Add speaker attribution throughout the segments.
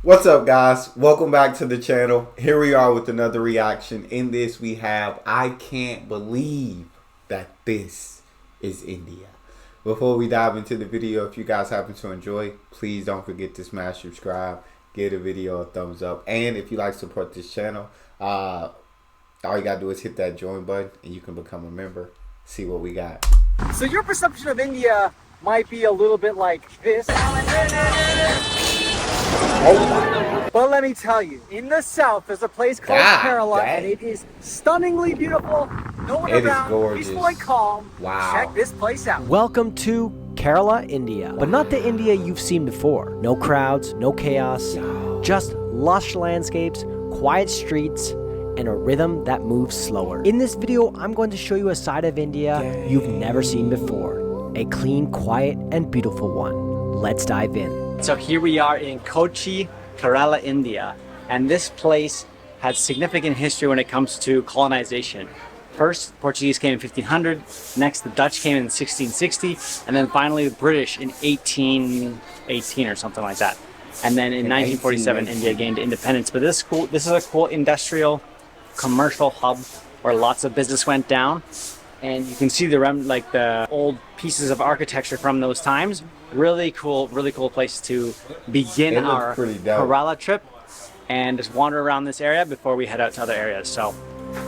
Speaker 1: What's up, guys? Welcome back to the channel. Here we are with another reaction. In this we have I can't believe that this is India. Before we dive into the video, if you guys happen to enjoy, please don't forget to smash subscribe, give the video a thumbs up, and if you like to support this channel, all you gotta do is hit that join button and you can become a member. See what we got.
Speaker 2: So your perception of India might be a little bit like this. But let me tell you, in the south, there's a place called Kerala, and it is stunningly beautiful. No one around, peaceful and calm.
Speaker 1: Wow.
Speaker 2: Check this place out.
Speaker 3: Welcome to Kerala, India. But not the India you've seen before. No crowds, no chaos, just lush landscapes, quiet streets, and a rhythm that moves slower. In this video, I'm going to show you a side of India you've never seen before. A clean, quiet, and beautiful one. Let's dive in.
Speaker 2: So here we are in Kochi, Kerala, India. And this place has significant history when it comes to colonization. First, the Portuguese came in 1500, next the Dutch came in 1660, and then finally the British in 1818 or something like that. And then in 1947, India gained independence. But this is a cool industrial, commercial hub where lots of business went down. And you can see the old pieces of architecture from those times. Really cool place to begin our Kerala trip and just wander around this area before we head out to other areas. So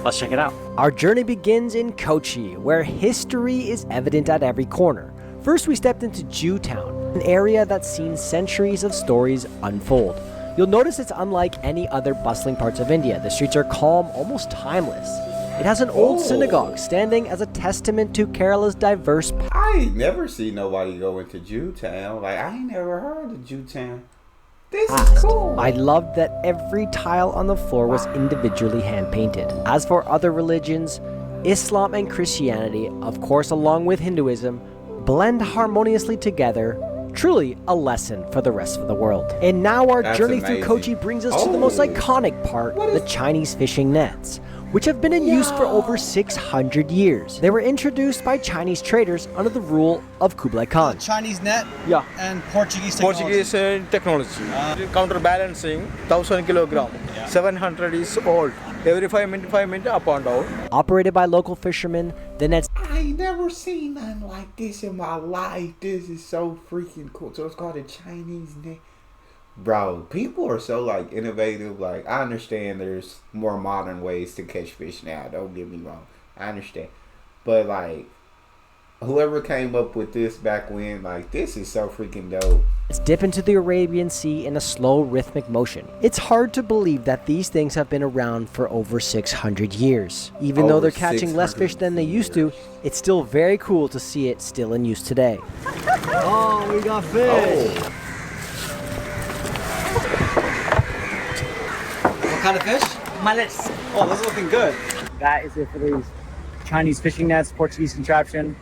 Speaker 2: let's check it out.
Speaker 3: Our journey begins in Kochi, where history is evident at every corner. First, we stepped into Jewtown, an area that's seen centuries of stories unfold. You'll notice it's unlike any other bustling parts of India. The streets are calm, almost timeless. It has an old synagogue standing as a testament to Kerala's diverse.
Speaker 1: I ain't never seen nobody go into Jewtown. Like, I ain't never heard of Jewtown. This is cool.
Speaker 3: I loved that every tile on the floor was individually hand-painted. As for other religions, Islam and Christianity, of course along with Hinduism, blend harmoniously together. Truly a lesson for the rest of the world. And now our journey through Kochi brings us to the most iconic part, the Chinese fishing nets, which have been in use for over 600 years. They were introduced by Chinese traders under the rule of Kublai Khan.
Speaker 4: Chinese net and Portuguese
Speaker 5: technology. Counterbalancing 1000 kilogram. 700 is old. Every 5 minutes up and down.
Speaker 3: Operated by local fishermen, the nets.
Speaker 1: I ain't never seen nothing like this in my life. This is so freaking cool. So it's called a Chinese net. Bro, people are so like innovative. Like, I understand there's more modern ways to catch fish now. Don't get me wrong. I understand. But like, whoever came up with this back when, like, this is so freaking dope.
Speaker 3: Let's dip into the Arabian Sea in a slow rhythmic motion. It's hard to believe that these things have been around for over 600 years. Even though they're catching less fish than they used to, it's still very cool to see it still in use today.
Speaker 4: Oh, we got fish. What kind of fish?
Speaker 2: Mullets.
Speaker 4: Oh, this is looking good.
Speaker 2: That is it for these Chinese fishing nets, Portuguese contraption.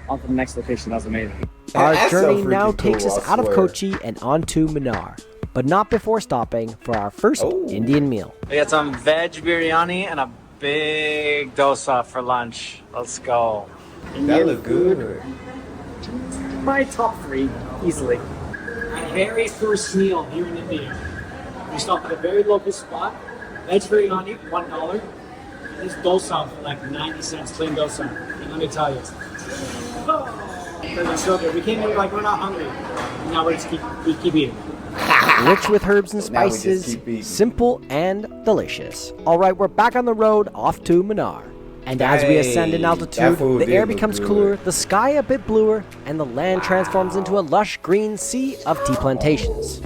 Speaker 2: On to the next location. That was amazing.
Speaker 3: Our journey now takes us out of Kochi and onto Munnar, but not before stopping for our first Indian meal.
Speaker 2: We got some veg biryani and a big dosa for lunch. Let's go.
Speaker 1: That look good.
Speaker 2: My top 3, easily. My very first meal here in India. We stopped at a very local spot. Veg biryani, $1. And this dosa for like 90 cents, plain dosa. And let me tell you, it's so good. We came in like we're not hungry. And now we keep eating.
Speaker 3: Rich with herbs and spices, simple and delicious. All right, we're back on the road, off to Munnar. And as we ascend in altitude, the air becomes cooler, the sky a bit bluer, and the land transforms into a lush green sea of tea plantations.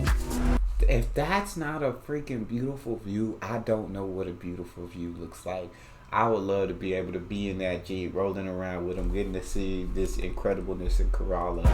Speaker 1: If that's not a freaking beautiful view, I don't know what a beautiful view looks like. I would love to be able to be in that Jeep, rolling around with them, getting to see this incredibleness in Kerala.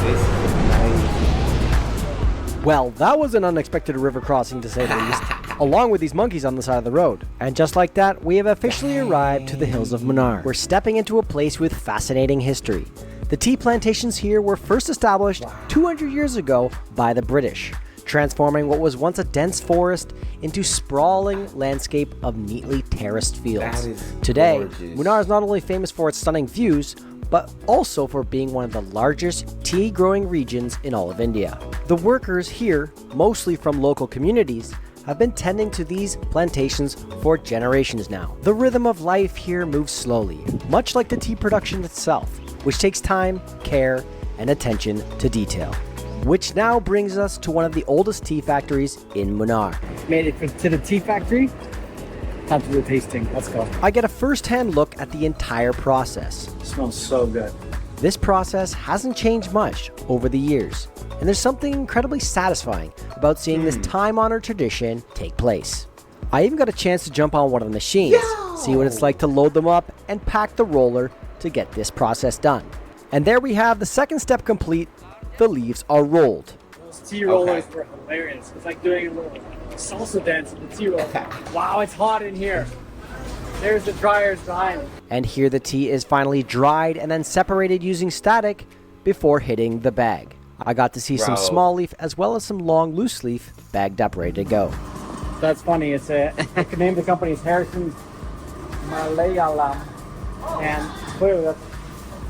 Speaker 1: This is amazing.
Speaker 3: Well, that was an unexpected river crossing, to say the least, along with these monkeys on the side of the road. And just like that, we have officially arrived to the hills of Munnar. We're stepping into a place with fascinating history. The tea plantations here were first established 200 years ago by the British, transforming what was once a dense forest into sprawling landscape of neatly terraced fields. Today, Munnar is not only famous for its stunning views, but also for being one of the largest tea growing regions in all of India. The workers here, mostly from local communities, have been tending to these plantations for generations now. The rhythm of life here moves slowly, much like the tea production itself, which takes time, care, and attention to detail. Which now brings us to one of the oldest tea factories in Munnar.
Speaker 2: Made it to the tea factory. Time to do the tasting. Let's go.
Speaker 3: I get a first-hand look at the entire process.
Speaker 2: It smells so good.
Speaker 3: This process hasn't changed much over the years, and there's something incredibly satisfying about seeing this time-honored tradition take place. I even got a chance to jump on one of the machines, see what it's like to load them up and pack the roller to get this process done. And there we have the second step complete. The leaves are rolled.
Speaker 2: Those tea rollers were hilarious. It's like doing a little salsa dance with the tea roller. Wow, it's hot in here. There's the dryers behind.
Speaker 3: And here the tea is finally dried and then separated using static before hitting the bag. I got to see some small leaf as well as some long loose leaf bagged up ready to go.
Speaker 2: That's funny. It's the name of the company is Harrison's Malayalam, and clearly that's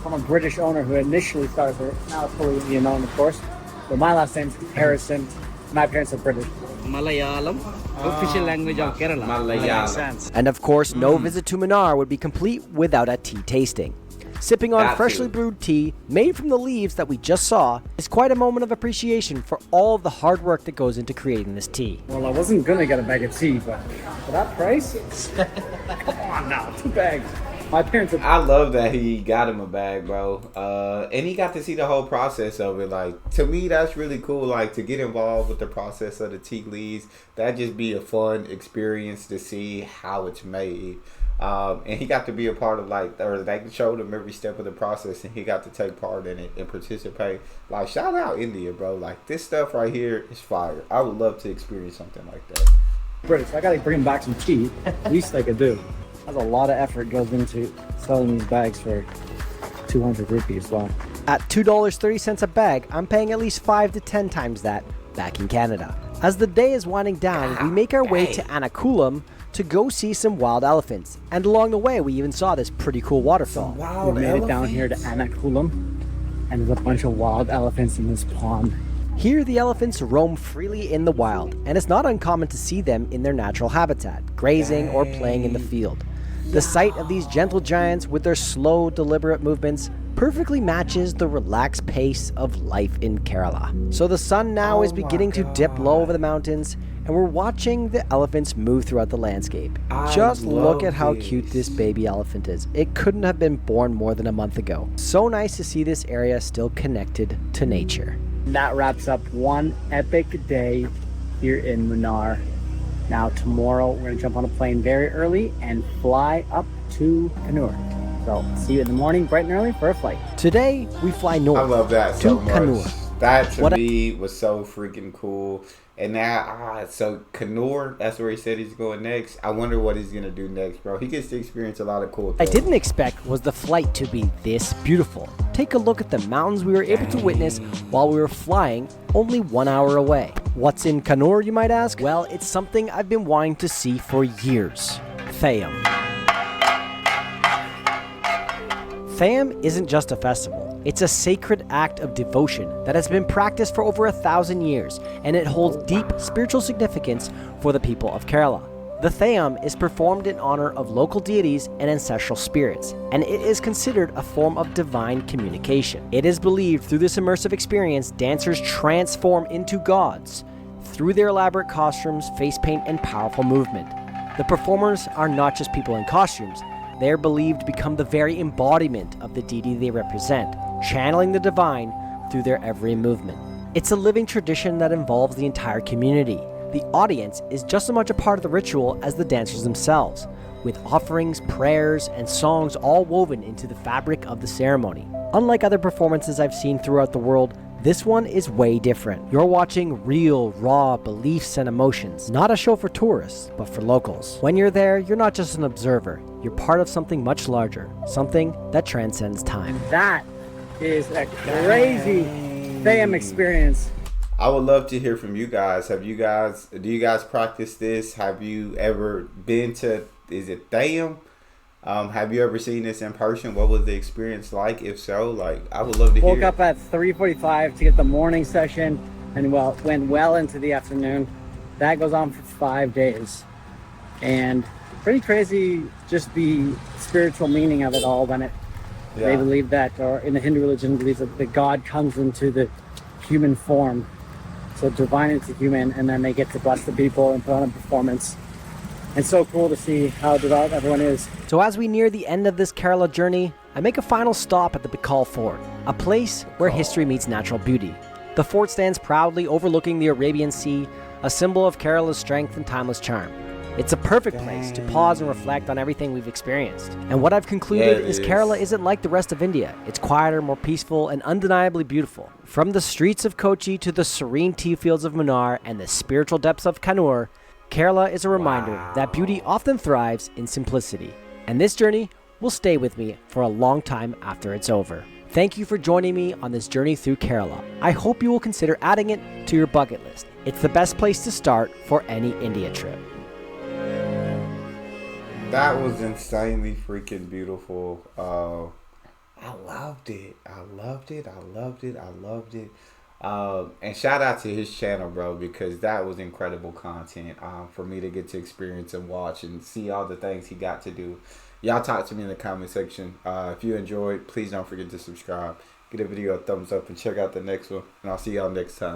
Speaker 2: from a British owner who initially started it. Now it's fully Indian owned, of course. But my last name's Harrison. My parents are British.
Speaker 4: Malayalam, official language of Kerala.
Speaker 1: Malayalam.
Speaker 3: And of course, no visit to Munnar would be complete without a tea tasting. Sipping on freshly brewed tea made from the leaves that we just saw is quite a moment of appreciation for all of the hard work that goes into creating this tea.
Speaker 2: Well, I wasn't gonna get a bag of tea, but for that price, come on now, 2 bags. My parents are.
Speaker 1: I love that he got him a bag, bro. And he got to see the whole process of it. Like, to me, that's really cool. Like, to get involved with the process of the tea leaves, that'd just be a fun experience to see how it's made. And he got to be a part of, like, or they showed him every step of the process, and he got to take part in it and participate. Like, shout out India, bro. Like, this stuff right here is fire. I would love to experience something like that.
Speaker 2: British. I gotta bring back some tea. Least I could do. That's a lot of effort goes into selling these bags for 200 rupees. Wow.
Speaker 3: At $2.30 a bag, I'm paying at least 5 to 10 times that back in Canada. As the day is winding down, we make our way to Anakkulam to go see some wild elephants. And along the way, we even saw this pretty cool waterfall.
Speaker 2: We made it down here to Anakkulam, and there's a bunch of wild elephants in this pond.
Speaker 3: Here, the elephants roam freely in the wild, and it's not uncommon to see them in their natural habitat, grazing or playing in the field. The sight of these gentle giants with their slow, deliberate movements perfectly matches the relaxed pace of life in Kerala. So the sun now is beginning to dip low over the mountains, and we're watching the elephants move throughout the landscape. Just look at how cute this baby elephant is. It couldn't have been born more than a month ago. So nice to see this area still connected to nature.
Speaker 2: That wraps up one epic day here in Munnar. Now tomorrow we're going to jump on a plane very early and fly up to Kannur. So see you in the morning bright and early for a flight.
Speaker 3: Today we fly north.
Speaker 1: I love that so much.
Speaker 3: Kannur.
Speaker 1: That to me was so freaking cool. And now, so Kannur, that's where he said he's going next. I wonder what he's going to do next, bro. He gets to experience a lot of cool things.
Speaker 3: I didn't expect was the flight to be this beautiful. Take a look at the mountains we were able to witness while we were flying only 1 hour away. What's in Kannur, you might ask? Well, it's something I've been wanting to see for years. Theyyam. Theyyam isn't just a festival. It's a sacred act of devotion that has been practiced for over 1,000 years, and it holds deep spiritual significance for the people of Kerala. The Theyyam is performed in honor of local deities and ancestral spirits, and it is considered a form of divine communication. It is believed through this immersive experience, dancers transform into gods through their elaborate costumes, face paint, and powerful movement. The performers are not just people in costumes. They are believed to become the very embodiment of the deity they represent, channeling the divine through their every movement. It's a living tradition that involves the entire community. The audience is just as much a part of the ritual as the dancers themselves, with offerings, prayers, and songs all woven into the fabric of the ceremony. Unlike other performances I've seen throughout the world, this one is way different. You're watching real, raw beliefs and emotions, not a show for tourists, but for locals. When you're there, you're not just an observer, you're part of something much larger, something that transcends time.
Speaker 2: That is a crazy Theyyam experience.
Speaker 1: I would love to hear from you guys. Do you guys practice this? Have you ever been to, is it Theyyam? Have you ever seen this in person? What was the experience like? If so, like, I would love to hear.
Speaker 2: Woke up at 3:45 to get the morning session, and went well into the afternoon. That goes on for 5 days, and pretty crazy. Just the spiritual meaning of it all. They believe that, or in the Hindu religion, believes that the God comes into the human form, so divine into human, and then they get to bless the people and put on a performance. It's so cool to see how devout everyone is.
Speaker 3: So as we near the end of this Kerala journey, I make a final stop at the Bekal Fort, a place where history meets natural beauty. The fort stands proudly overlooking the Arabian Sea, a symbol of Kerala's strength and timeless charm. It's a perfect place to pause and reflect on everything we've experienced. And what I've concluded is Kerala isn't like the rest of India. It's quieter, more peaceful, and undeniably beautiful. From the streets of Kochi to the serene tea fields of Munnar and the spiritual depths of Kannur, Kerala is a reminder that beauty often thrives in simplicity. And this journey will stay with me for a long time after it's over. Thank you for joining me on this journey through Kerala. I hope you will consider adding it to your bucket list. It's the best place to start for any India trip.
Speaker 1: That was insanely freaking beautiful. I loved it. I loved it. I loved it. I loved it. And shout out to his channel, bro, because that was incredible content for me to get to experience and watch and see all the things he got to do. Y'all talk to me in the comment section. If you enjoyed, please don't forget to subscribe. Give the video a thumbs up and check out the next one. And I'll see y'all next time.